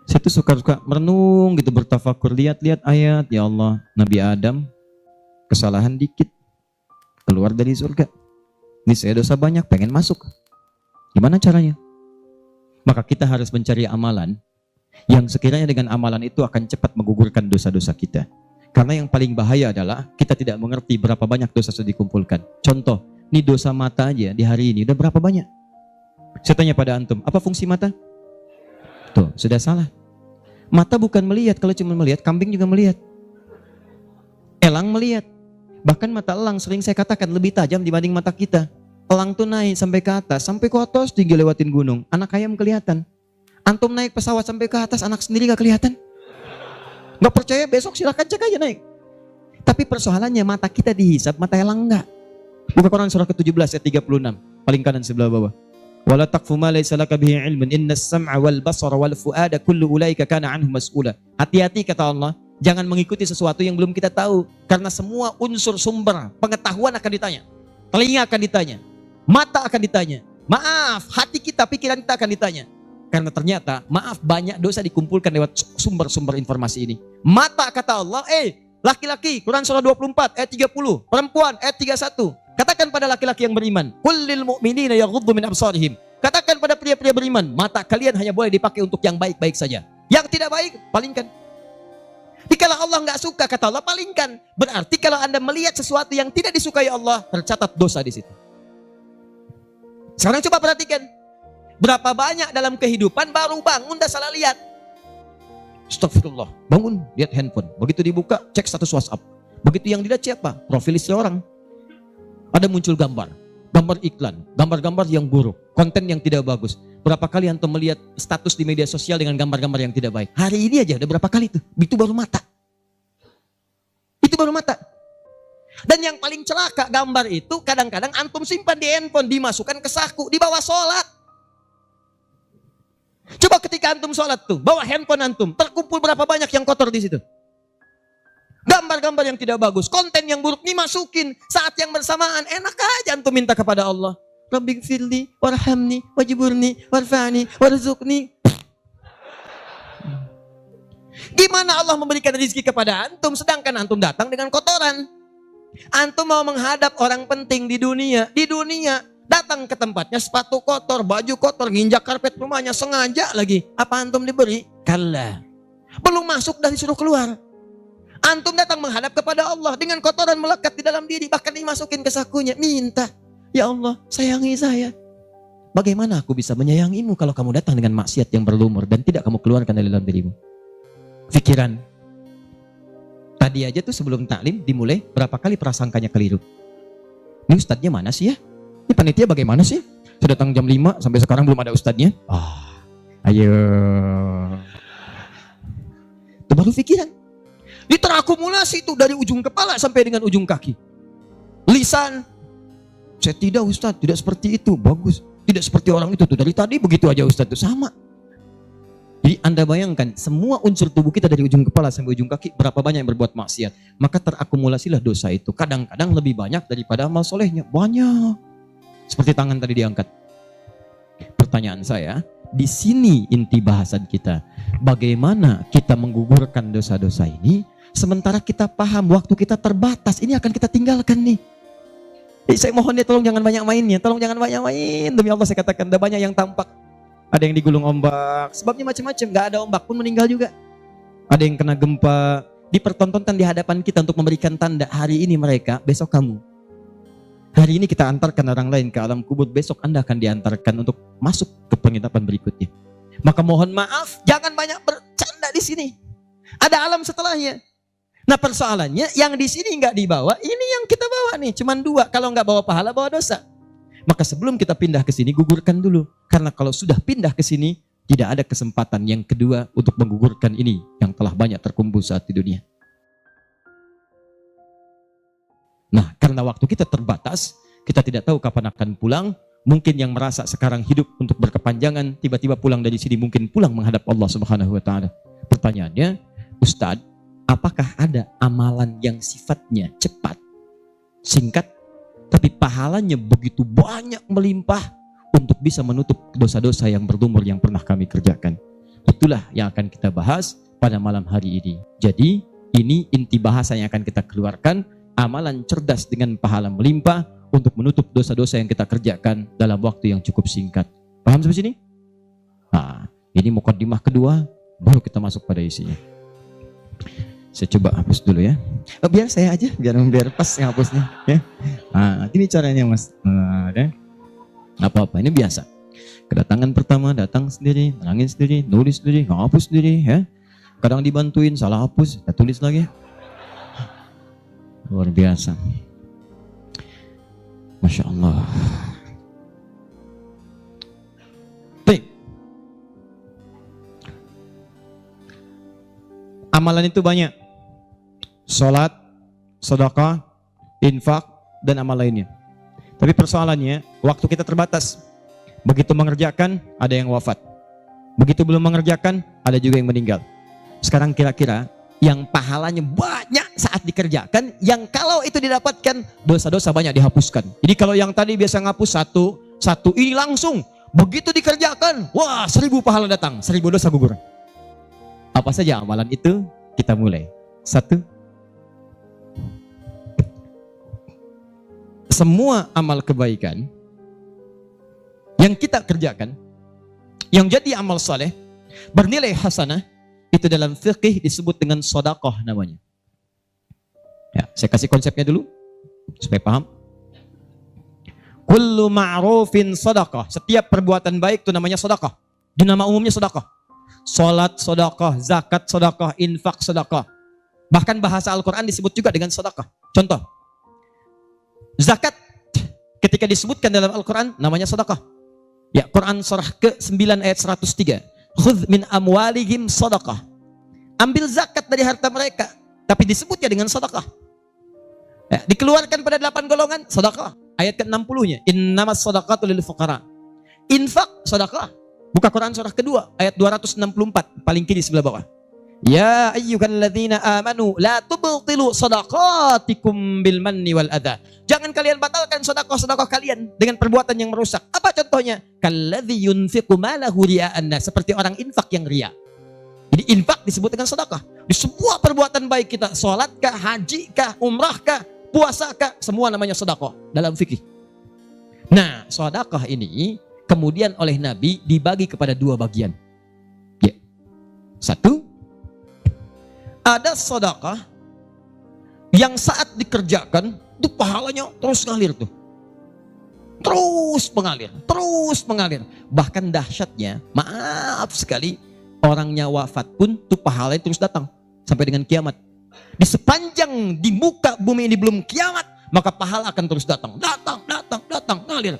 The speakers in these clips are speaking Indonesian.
Saya tuh suka merenung gitu, bertafakur, lihat-lihat ayat. Ya Allah, Nabi Adam kesalahan dikit, keluar dari surga. Ini saya dosa banyak, pengen masuk. Gimana caranya? Maka kita harus mencari amalan yang sekiranya dengan amalan itu akan cepat menggugurkan dosa-dosa kita. Karena yang paling bahaya adalah kita tidak mengerti berapa banyak dosa sudah dikumpulkan. Contoh, ini dosa mata aja di hari ini udah berapa banyak? Saya tanya pada antum, apa fungsi mata? Tuh, sudah salah. Mata bukan melihat, kalau cuma melihat, kambing juga melihat. Elang melihat. Bahkan mata elang sering saya katakan lebih tajam dibanding mata kita. Elang tuh naik sampai ke atas tinggi lewatin gunung. Anak ayam kelihatan. Antum naik pesawat sampai ke atas, anak sendiri gak kelihatan. Gak percaya besok silahkan cek aja naik. Tapi persoalannya mata kita dihisap, mata elang enggak. Buka Quran surah ke-17 ayat 36. Paling kanan sebelah bawah. Wala taqfu ma laysa laka bihi ilmun innas sam'a wal basara wal fuada kullu ulaika kana anhu mas'ula. Hati-hati kata Allah, jangan mengikuti sesuatu yang belum kita tahu, karena semua unsur sumber pengetahuan akan ditanya. Telinga akan ditanya, mata akan ditanya. Maaf, hati kita, pikiran kita akan ditanya. Karena ternyata, maaf, banyak dosa dikumpulkan lewat sumber-sumber informasi ini. Mata kata Allah, laki-laki, Quran surah 24 ayat 30, perempuan ayat 31. Katakan pada laki-laki yang beriman, kullil mu'minina yaghuddu min absarihim. Katakan pada pria-pria beriman, mata kalian hanya boleh dipakai untuk yang baik-baik saja. Yang tidak baik, palingkan. Jikalau Allah nggak suka, kata Allah, palingkan. Berarti kalau Anda melihat sesuatu yang tidak disukai Allah, tercatat dosa di situ. Sekarang coba perhatikan, berapa banyak dalam kehidupan baru bangun dah salah lihat. Astagfirullah, bangun lihat handphone, begitu dibuka cek status WhatsApp, begitu yang dilihat siapa? Profil istri orang. Ada muncul gambar iklan, gambar-gambar yang buruk, konten yang tidak bagus. Berapa kali antum melihat status di media sosial dengan gambar-gambar yang tidak baik? Hari ini aja udah berapa kali tuh? Itu baru mata. Itu baru mata. Dan yang paling celaka gambar itu kadang-kadang antum simpan di handphone, dimasukkan ke saku, dibawa sholat. Coba ketika antum sholat tuh, bawa handphone antum, terkumpul berapa banyak yang kotor di situ? Gambar-gambar yang tidak bagus, konten yang buruk dimasukin. Saat yang bersamaan, enak aja antum minta kepada Allah. Rabbighfirli, warhamni, wajiburni, warfa'ni, warzuqni. Gimana Allah memberikan rezeki kepada antum, sedangkan antum datang dengan kotoran? Antum mau menghadap orang penting di dunia, datang ke tempatnya sepatu kotor, baju kotor, nginjak karpet rumahnya sengaja lagi. Apa antum diberi? Kalla. Belum masuk dah disuruh keluar. Antum datang menghadap kepada Allah dengan kotoran melekat di dalam diri, bahkan dimasukin ke sakunya, minta, ya Allah sayangi saya. Bagaimana aku bisa menyayangimu kalau kamu datang dengan maksiat yang berlumur dan tidak kamu keluarkan dari dalam dirimu? Pikiran. Tadi aja tuh sebelum taklim dimulai, berapa kali prasangkanya keliru. Ini ustadznya mana sih ya? Ini panitia bagaimana sih? Sudah datang jam 5 sampai sekarang belum ada ustadznya. Ayo. Itu baru pikiran. Ini terakumulasi itu dari ujung kepala sampai dengan ujung kaki. Lisan. Saya tidak Ustadz, tidak seperti itu. Bagus. Tidak seperti orang itu tuh. Dari tadi begitu aja Ustadz, itu sama. Jadi Anda bayangkan semua unsur tubuh kita dari ujung kepala sampai ujung kaki berapa banyak yang berbuat maksiat. Maka terakumulasilah dosa itu. Kadang-kadang lebih banyak daripada amal solehnya. Banyak. Seperti tangan tadi diangkat. Pertanyaan saya, di sini inti bahasan kita. Bagaimana kita menggugurkan dosa-dosa ini? Sementara kita paham waktu kita terbatas, ini akan kita tinggalkan nih. Saya mohon ya tolong jangan banyak mainnya, tolong jangan banyak main. Demi Allah saya katakan, ada banyak yang tampak. Ada yang digulung ombak, sebabnya macam-macam, gak ada ombak pun meninggal juga. Ada yang kena gempa, dipertontonkan di hadapan kita untuk memberikan tanda, hari ini mereka, besok kamu. Hari ini kita antarkan orang lain ke alam kubur, besok Anda akan diantarkan untuk masuk ke penginapan berikutnya. Maka mohon maaf, jangan banyak bercanda di sini. Ada alam setelahnya. Nah persoalannya yang di sini nggak dibawa, ini yang kita bawa nih, cuman 2. Kalau nggak bawa pahala, bawa dosa. Maka sebelum kita pindah ke sini, gugurkan dulu. Karena kalau sudah pindah ke sini, tidak ada kesempatan yang kedua untuk menggugurkan ini yang telah banyak terkumpul saat di dunia. Nah, karena waktu kita terbatas, kita tidak tahu kapan akan pulang. Mungkin yang merasa sekarang hidup untuk berkepanjangan, tiba-tiba pulang dari sini, mungkin pulang menghadap Allah Subhanahu wa Ta'ala. Pertanyaannya, Ustadz, apakah ada amalan yang sifatnya cepat, singkat, tapi pahalanya begitu banyak melimpah untuk bisa menutup dosa-dosa yang berlumur yang pernah kami kerjakan? itulah yang akan kita bahas pada malam hari ini. Jadi ini inti bahasa yang akan kita keluarkan, amalan cerdas dengan pahala melimpah untuk menutup dosa-dosa yang kita kerjakan dalam waktu yang cukup singkat. Paham sampai sini? Nah, ini mukadimah kedua, baru kita masuk pada isinya. Saya coba hapus dulu ya. Biar saya aja, biar pas yang hapusnya. Ya. Nah, ini caranya mas. Apa-apa, ini biasa. Kedatangan pertama, datang sendiri, nangis sendiri, nulis sendiri, hapus sendiri. Ya. Kadang dibantuin, salah hapus, kita tulis lagi. Luar biasa. Masya Allah. Baik. Amalan itu banyak. Salat, sedekah, infak, dan amal lainnya. Tapi persoalannya, waktu kita terbatas. Begitu mengerjakan, ada yang wafat. Begitu belum mengerjakan, ada juga yang meninggal. Sekarang kira-kira, yang pahalanya banyak saat dikerjakan, yang kalau itu didapatkan, dosa-dosa banyak dihapuskan. Jadi kalau yang tadi biasa ngapus satu, ini langsung. Begitu dikerjakan, wah 1000 pahala datang, 1000 dosa gugur. Apa saja amalan itu? Kita mulai. 1. Semua amal kebaikan yang kita kerjakan, yang jadi amal saleh, bernilai hasanah, itu dalam fikih disebut dengan sedekah namanya. Ya, saya kasih konsepnya dulu supaya paham. Kullu ma'rufin sedekah. Setiap perbuatan baik itu namanya sedekah. Di nama umumnya sedekah. Salat sedekah, zakat sedekah, infak sedekah. Bahkan bahasa Al-Qur'an disebut juga dengan sedekah. Contoh. Zakat ketika disebutkan dalam Al-Qur'an namanya sedekah. Ya, Quran surah ke-9 ayat 103. Khudz min amwalihim sedekah. Ambil zakat dari harta mereka, tapi disebutnya dengan sedekah. Ya, dikeluarkan pada 8 golongan sedekah. Ayat ke-60-nya, innamas shadaqatu lil fuqara. Infak sedekah. Buka Quran surah kedua ayat 264, paling kiri sebelah bawah. Ya ayyuhalladzina amanu la tubtilu shadaqatikum bil manni wal adha. Jangan kalian batalkan sedekah-sedekah kalian dengan perbuatan yang merusak. Apa contohnya? Kalladzi yunfiqu malahu ria'an nas, seperti orang infak yang riya. Jadi infak disebut dengan sedekah. Di semua perbuatan baik kita, salat kah, haji kah, umrah kah, puasa kah, semua namanya sedekah dalam fikih. Nah, sedekah ini kemudian oleh Nabi dibagi kepada 2 bagian. Ya. 1, ada sedekah yang saat dikerjakan itu pahalanya terus ngalir tuh. Terus mengalir. Bahkan dahsyatnya, maaf sekali, orangnya wafat pun tuh pahalanya terus datang sampai dengan kiamat. Di sepanjang di muka bumi ini belum kiamat, maka pahala akan terus datang, ngalir.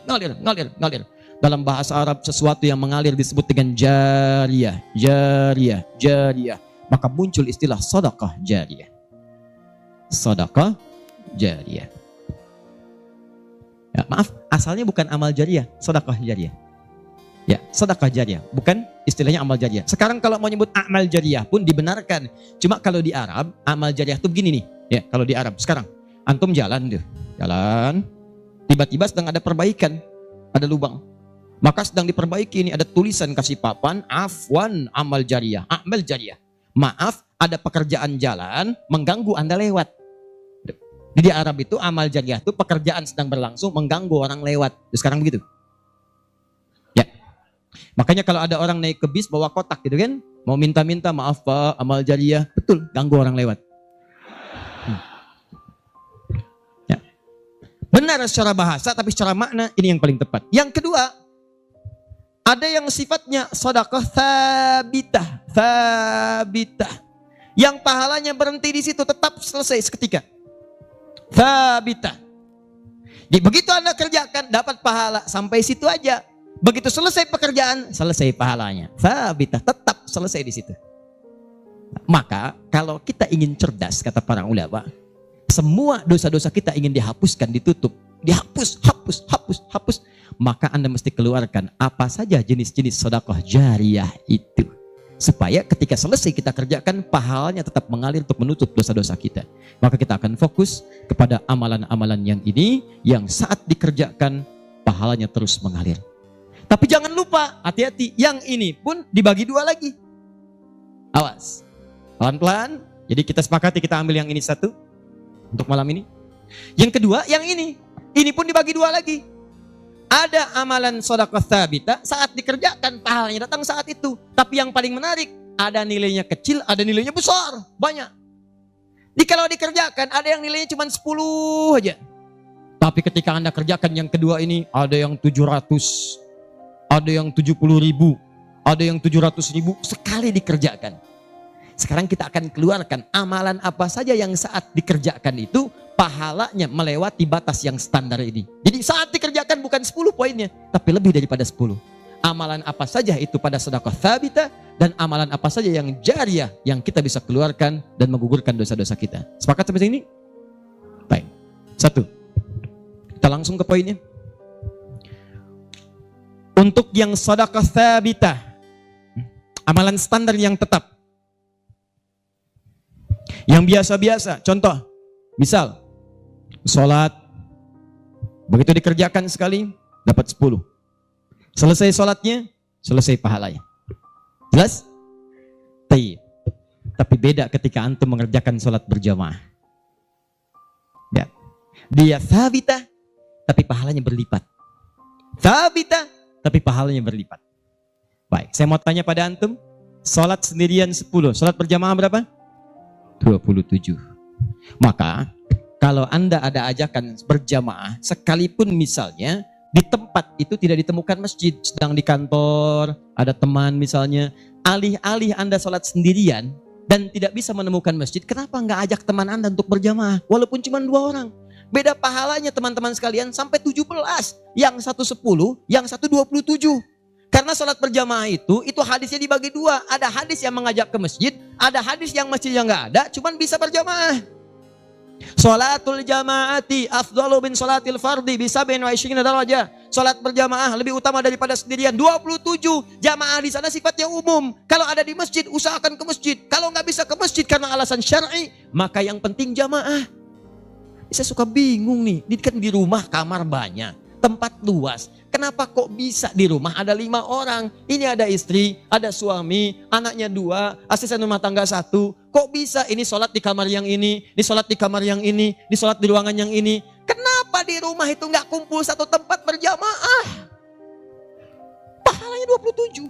Dalam bahasa Arab sesuatu yang mengalir disebut dengan jariyah. Maka muncul istilah sedekah jariyah. Sedekah jariyah. Ya, maaf, asalnya bukan amal jariyah, sedekah jariyah. Ya, sedekah jariyah, bukan istilahnya amal jariyah. Sekarang kalau mau nyebut amal jariyah pun dibenarkan. Cuma kalau di Arab, amal jariyah itu begini nih. Ya, kalau di Arab sekarang, antum jalan, tiba-tiba sedang ada perbaikan, ada lubang. Maka sedang diperbaiki ini, ada tulisan kasih papan, afwan amal jariyah, amal jariyah. Maaf, ada pekerjaan jalan mengganggu Anda lewat. Di Arab itu amal jariyah itu pekerjaan sedang berlangsung mengganggu orang lewat. Sekarang begitu. Ya. Makanya kalau ada orang naik ke bis bawa kotak gitu kan, mau minta-minta maaf Pak, amal jariyah, betul, ganggu orang lewat. Ya. Benar secara bahasa, tapi secara makna ini yang paling tepat. Yang kedua, ada yang sifatnya sedekah thabitah. Yang pahalanya berhenti di situ, tetap selesai seketika. Thabitah. Jadi begitu Anda kerjakan dapat pahala sampai situ aja. Begitu selesai pekerjaan, selesai pahalanya. Thabitah, tetap selesai di situ. Maka kalau kita ingin cerdas, kata para ulama, semua dosa-dosa kita ingin dihapuskan, ditutup, dihapus, hapus. Maka Anda mesti keluarkan apa saja jenis-jenis sedekah jariyah itu. Supaya ketika selesai kita kerjakan, pahalanya tetap mengalir untuk menutup dosa-dosa kita. Maka kita akan fokus kepada amalan-amalan yang ini, yang saat dikerjakan, pahalanya terus mengalir. Tapi jangan lupa, hati-hati, yang ini pun dibagi 2 lagi. Awas. Pelan-pelan. Jadi kita sepakati kita ambil yang ini satu untuk malam ini. Yang kedua yang ini. Ini pun dibagi dua lagi. Ada amalan sedekah tsabita saat dikerjakan pahalanya datang saat itu. Tapi yang paling menarik, ada nilainya kecil, ada nilainya besar, banyak. Jadi kalau dikerjakan ada yang nilainya cuma 10 aja. Tapi ketika Anda kerjakan yang kedua ini, ada yang 700, ada yang 70.000, ada yang 700.000 sekali dikerjakan. Sekarang kita akan keluarkan amalan apa saja yang saat dikerjakan itu pahalanya melewati batas yang standar ini. Jadi saat dikerjakan bukan 10 poinnya, tapi lebih daripada 10. Amalan apa saja itu pada sedekah tsabita dan amalan apa saja yang jariyah yang kita bisa keluarkan dan menggugurkan dosa-dosa kita. Sepakat sampai sini? Baik. 1. Kita langsung ke poinnya. Untuk yang sedekah tsabita, amalan standar yang tetap. Yang biasa-biasa, contoh, misal, sholat, begitu dikerjakan sekali, dapat 10. Selesai sholatnya, selesai pahalanya. Jelas? Tapi beda ketika antum mengerjakan sholat berjamaah. Ya. Dia tsabita, tapi pahalanya berlipat. Tsabita, tapi pahalanya berlipat. Baik, saya mau tanya pada antum, sholat sendirian 10, sholat berjamaah berapa? 27. Maka kalau Anda ada ajakan berjamaah, sekalipun misalnya di tempat itu tidak ditemukan masjid, sedang di kantor, ada teman misalnya, alih-alih Anda sholat sendirian dan tidak bisa menemukan masjid, kenapa nggak ajak teman Anda untuk berjamaah? Walaupun cuma 2 orang. Beda pahalanya teman-teman sekalian sampai 17. Yang satu 10, yang satu 27. Karena sholat berjamaah itu hadisnya dibagi 2. Ada hadis yang mengajak ke masjid, ada hadis yang masjidnya nggak ada, cuman bisa berjamaah. Sholatul jamaati afdalu min sholatil fardi bisa bin wa isyrina darajah. Sholat berjamaah lebih utama daripada sendirian. 27 jamaah di sana sifatnya umum. Kalau ada di masjid usahakan ke masjid. Kalau nggak bisa ke masjid karena alasan syar'i, maka yang penting jamaah. Saya suka bingung nih, kan di rumah kamar banyak, tempat luas. Kenapa kok bisa di rumah ada 5 orang? Ini ada istri, ada suami, anaknya 2, asisten rumah tangga 1. Kok bisa ini sholat di kamar yang ini sholat di kamar yang ini sholat di ruangan yang ini? Kenapa di rumah itu nggak kumpul satu tempat berjamaah? Pahalanya 27.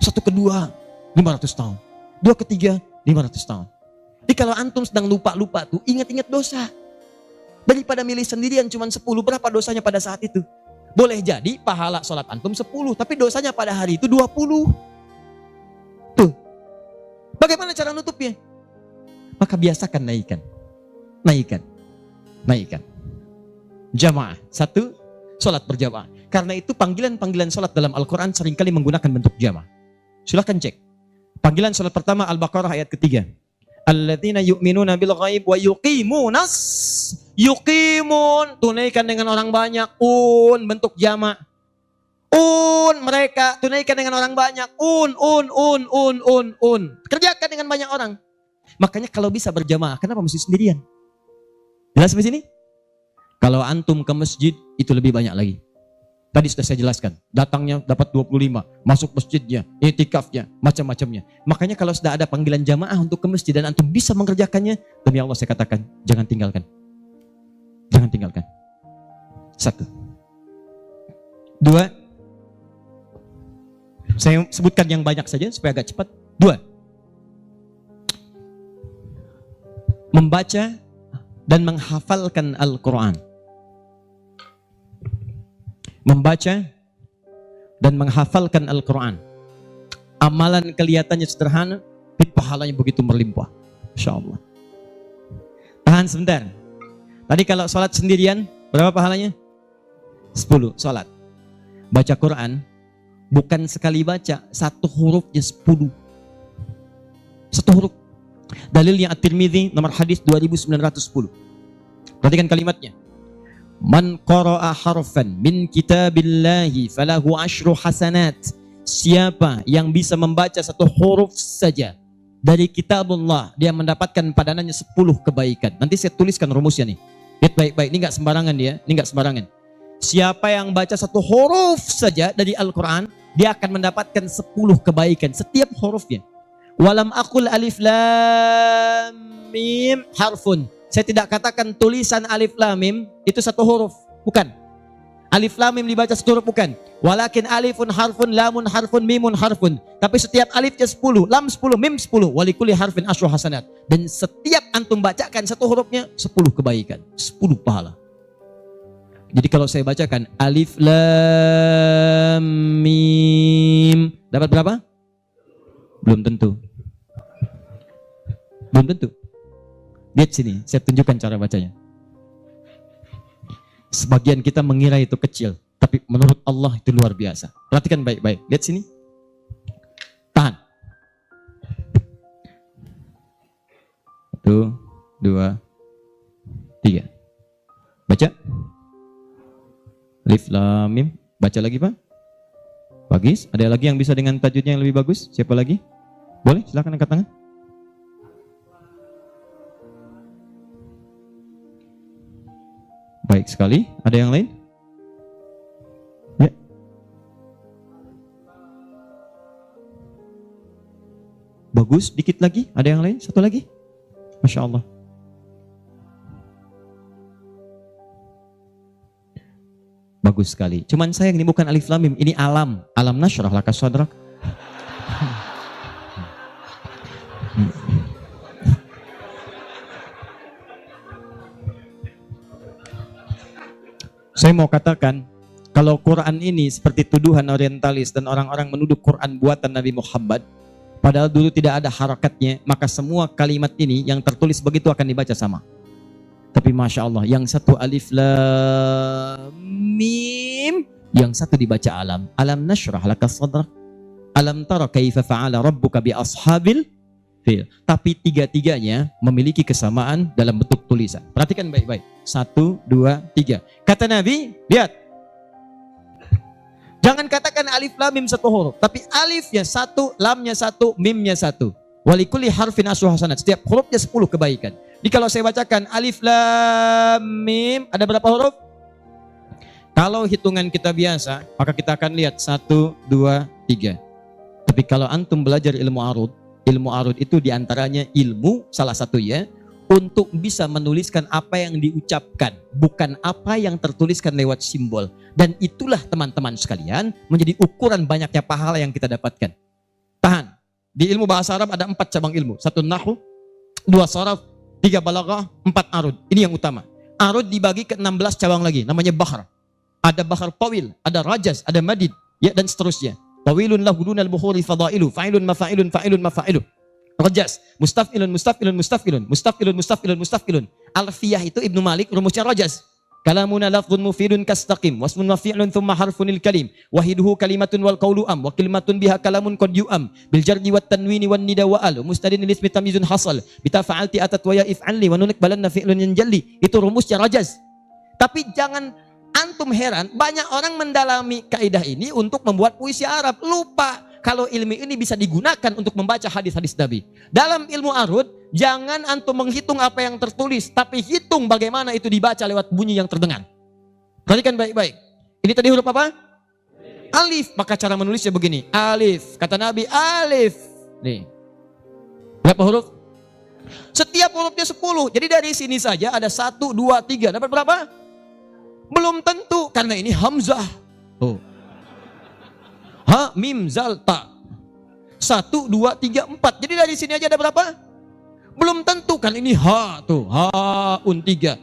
Satu kedua 500 tahun. 2 ketiga 500 tahun. Jadi kalau antum sedang lupa-lupa tuh, ingat-ingat dosa. Daripada milih sendirian cuma 10, berapa dosanya pada saat itu? Boleh jadi pahala sholat antum 10, tapi dosanya pada hari itu 20. Tuh. Bagaimana cara nutupnya? Maka biasakan naikkan. Jamaah. 1, sholat berjamaah. Karena itu panggilan-panggilan sholat dalam Al-Quran seringkali menggunakan bentuk jamaah. Silahkan cek. Panggilan sholat pertama Al-Baqarah ayat ketiga. Alladzina yu'minuna bil ghaib wa yuqimun, tunaikan dengan orang banyak, bentuk jamak. Mereka tunaikan dengan orang banyak, kerjakan dengan banyak orang. Makanya kalau bisa berjamaah, kenapa mesti sendirian? Jelas sampai sini? Kalau antum ke masjid itu lebih banyak lagi. Tadi sudah saya jelaskan, datangnya dapat 25, masuk masjidnya, i'tikafnya, macam-macamnya. Makanya kalau sudah ada panggilan jamaah untuk ke masjid dan antum bisa mengerjakannya, demi Allah saya katakan, jangan tinggalkan. Jangan tinggalkan. 1. 2. Saya sebutkan yang banyak saja supaya agak cepat. 2. Membaca dan menghafalkan Al-Quran. Membaca dan menghafalkan Al-Quran. Amalan kelihatannya sederhana, tapi pahalanya begitu berlimpah. Insya Allah. Tahan sebentar. Tadi kalau sholat sendirian, berapa pahalanya? 10 sholat. Baca Quran, bukan sekali baca, 1 hurufnya 10. 1 huruf. Dalilnya At-Tirmidzi nomor hadis 2910. Perhatikan kalimatnya. Man qara'a harfan min kitabillahi falahu asyru hasanat. Siapa yang bisa membaca 1 huruf saja dari kitabullah, dia mendapatkan padanannya 10 kebaikan. Nanti saya tuliskan rumusnya nih. Lihat baik-baik, ini enggak sembarangan dia, ini enggak sembarangan. Siapa yang baca 1 huruf saja dari Al-Quran, dia akan mendapatkan 10 kebaikan setiap hurufnya. Walam aqul alif lam mim harfun. Saya tidak katakan tulisan alif lam mim itu satu huruf, bukan. Alif lam mim dibaca satu huruf, bukan. Walakin alifun harfun, lamun harfun, mimun harfun. Tapi setiap alifnya 10, lam 10, mim 10. Walikuli harfin asyru hasanat. Dan setiap antum bacakan satu hurufnya 10 kebaikan, 10 pahala. Jadi kalau saya bacakan alif lam mim, dapat berapa? Belum tentu. Belum tentu. Lihat sini, saya tunjukkan cara bacanya. Sebagian kita mengira itu kecil, tapi menurut Allah itu luar biasa. Perhatikan baik-baik. Lihat sini. Tahan. 1, 2, 3. Baca. Alif lam mim. Baca lagi, Pak. Bagus. Ada lagi yang bisa dengan tajwidnya yang lebih bagus? Siapa lagi? Boleh, silakan angkat tangan. Baik sekali. Ada yang lain? Ya. Bagus. Dikit lagi. Ada yang lain? Satu lagi. Masya Allah. Bagus sekali. Cuman sayang ini bukan alif lam mim, ini alam. Alam nasyrah laka sadrak. Saya mau katakan, kalau Quran ini seperti tuduhan orientalis dan orang-orang menuduh Quran buatan Nabi Muhammad, padahal dulu tidak ada harakatnya, maka semua kalimat ini yang tertulis begitu akan dibaca sama. Tapi Masya Allah, yang satu alif lam mim, yang satu dibaca alam. Alam nasyrah laka sadrak. Alam tara kaifa fa'ala rabbuka bi ashabil fil. Tapi tiga-tiganya memiliki kesamaan dalam bentuk tulisan. Perhatikan baik-baik. 1, 2, 3. Kata Nabi, lihat. Jangan katakan alif lam mim satu huruf, tapi alifnya satu, lamnya satu, mimnya satu. Walikuli harfin asyru hasanat. Setiap hurufnya 10 kebaikan. Jadi kalau saya bacakan alif lam mim, ada berapa huruf? Kalau hitungan kita biasa, maka kita akan lihat 1, 2, 3. Tapi kalau antum belajar ilmu arud itu diantaranya ilmu salah satu ya, untuk bisa menuliskan apa yang diucapkan, bukan apa yang tertuliskan lewat simbol. Dan itulah teman-teman sekalian menjadi ukuran banyaknya pahala yang kita dapatkan. Tahan. Di ilmu bahasa Arab ada 4 cabang ilmu. 1 nahwu, 2 sharaf, 3 balaghah, 4 arud. Ini yang utama. Arud dibagi ke 16 cabang lagi, namanya bahar. Ada bahar tawil, ada rajaz, ada madid, ya dan seterusnya. Tawilun lahu dunal bukhuri fadailu, fa'ilun mafa'ilun, fa'ilun mafa'ilu. Rajas, mustafilun, mustafilun, mustafilun, mustafilun, mustafilun, mustafilun. Alfiyah itu Ibnu Malik rumusnya rajas. Kalamuna lafdhun mufidun kastaqim, wasmun mafi'lun thumma harfunil kalim, wahiduhu kalimatun wal qawlu am, wa kalimatun biha kalamun qad yu'am, bil jardi wat tanwini wan nida wa al, mustadin lil ismi tamyizun hasal, bita fa'alti atat wa ya if'alli wa nunik balanna fi'lun yanjalli. Itu rumusnya rajas. Tapi jangan antum heran, banyak orang mendalami kaidah ini untuk membuat puisi Arab, lupa kalau ilmu ini bisa digunakan untuk membaca hadis-hadis Nabi. Dalam ilmu arud, jangan antum menghitung apa yang tertulis, tapi hitung bagaimana itu dibaca lewat bunyi yang terdengar. Perhatikan baik-baik. Ini tadi huruf apa? Alif. Maka cara menulisnya begini. Alif. Kata Nabi, alif. Nih. Berapa huruf? Setiap hurufnya 10. Jadi dari sini saja ada 1, 2, 3. Dapat berapa? Belum tentu, karena ini hamzah. Tuh. Ha, mim, zal, ta. 1, 2, 3, 4. Jadi dari sini aja ada berapa? Belum tentu, kan ini ha tuh. Ha, un 3.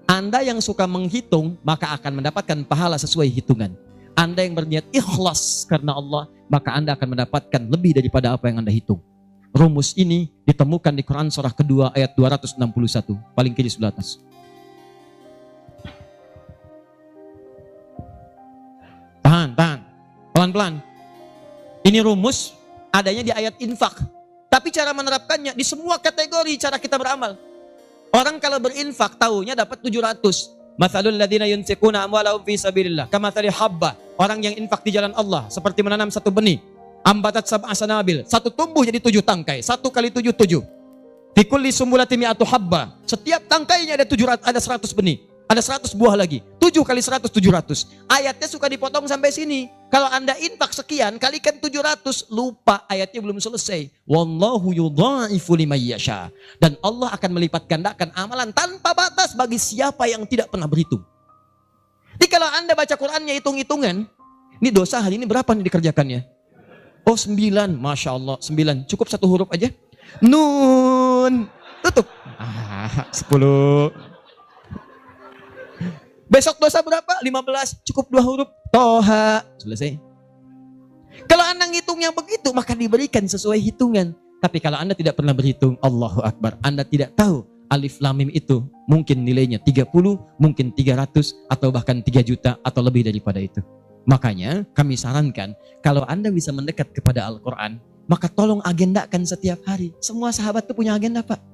Anda yang suka menghitung, maka akan mendapatkan pahala sesuai hitungan. Anda yang berniat ikhlas karena Allah, maka Anda akan mendapatkan lebih daripada apa yang Anda hitung. Rumus ini ditemukan di Quran surah kedua ayat 261. Paling kiri sebelah atas. Tahan, tahan. Pelan-pelan. Ini rumus adanya di ayat infak. Tapi cara menerapkannya di semua kategori cara kita beramal. Orang kalau berinfak tahunya dapat 700. Matsalul ladzina yunfiquna amwalahum fi sabilillah kamatsali habba. Orang yang infak di jalan Allah seperti menanam satu benih. Ambatat sab'a sanabil. Satu tumbuh jadi 7 tangkai. 1 kali 7, 7. Fi kulli sumbulatin mi'atu habba. Setiap tangkainya ada 100 benih. Ada 100 buah lagi. 7 kali 100, 700. Ayatnya suka dipotong sampai sini. Kalau Anda infak sekian, kalikan 700. Lupa, ayatnya belum selesai. Wallahu yudha'ifu liman yasha. Dan Allah akan melipat gandakan amalan tanpa batas bagi siapa yang tidak pernah berhitung. Jadi kalau Anda baca Qur'annya hitung-hitungan, ini dosa hari ini berapa nih dikerjakannya? Oh 9, Masya Allah 9. Cukup 1 huruf aja. Nun. Tutup. 10. Besok dosa berapa? 15. Cukup 2 huruf. Toha. Selesai. Kalau Anda ngitungnya begitu, maka diberikan sesuai hitungan. Tapi kalau Anda tidak pernah berhitung, Allahu Akbar, Anda tidak tahu alif lam mim itu mungkin nilainya 30, mungkin 300, atau bahkan 3 juta, atau lebih daripada itu. Makanya kami sarankan, kalau Anda bisa mendekat kepada Al-Quran, maka tolong agendakan setiap hari. Semua sahabat itu punya agenda, Pak.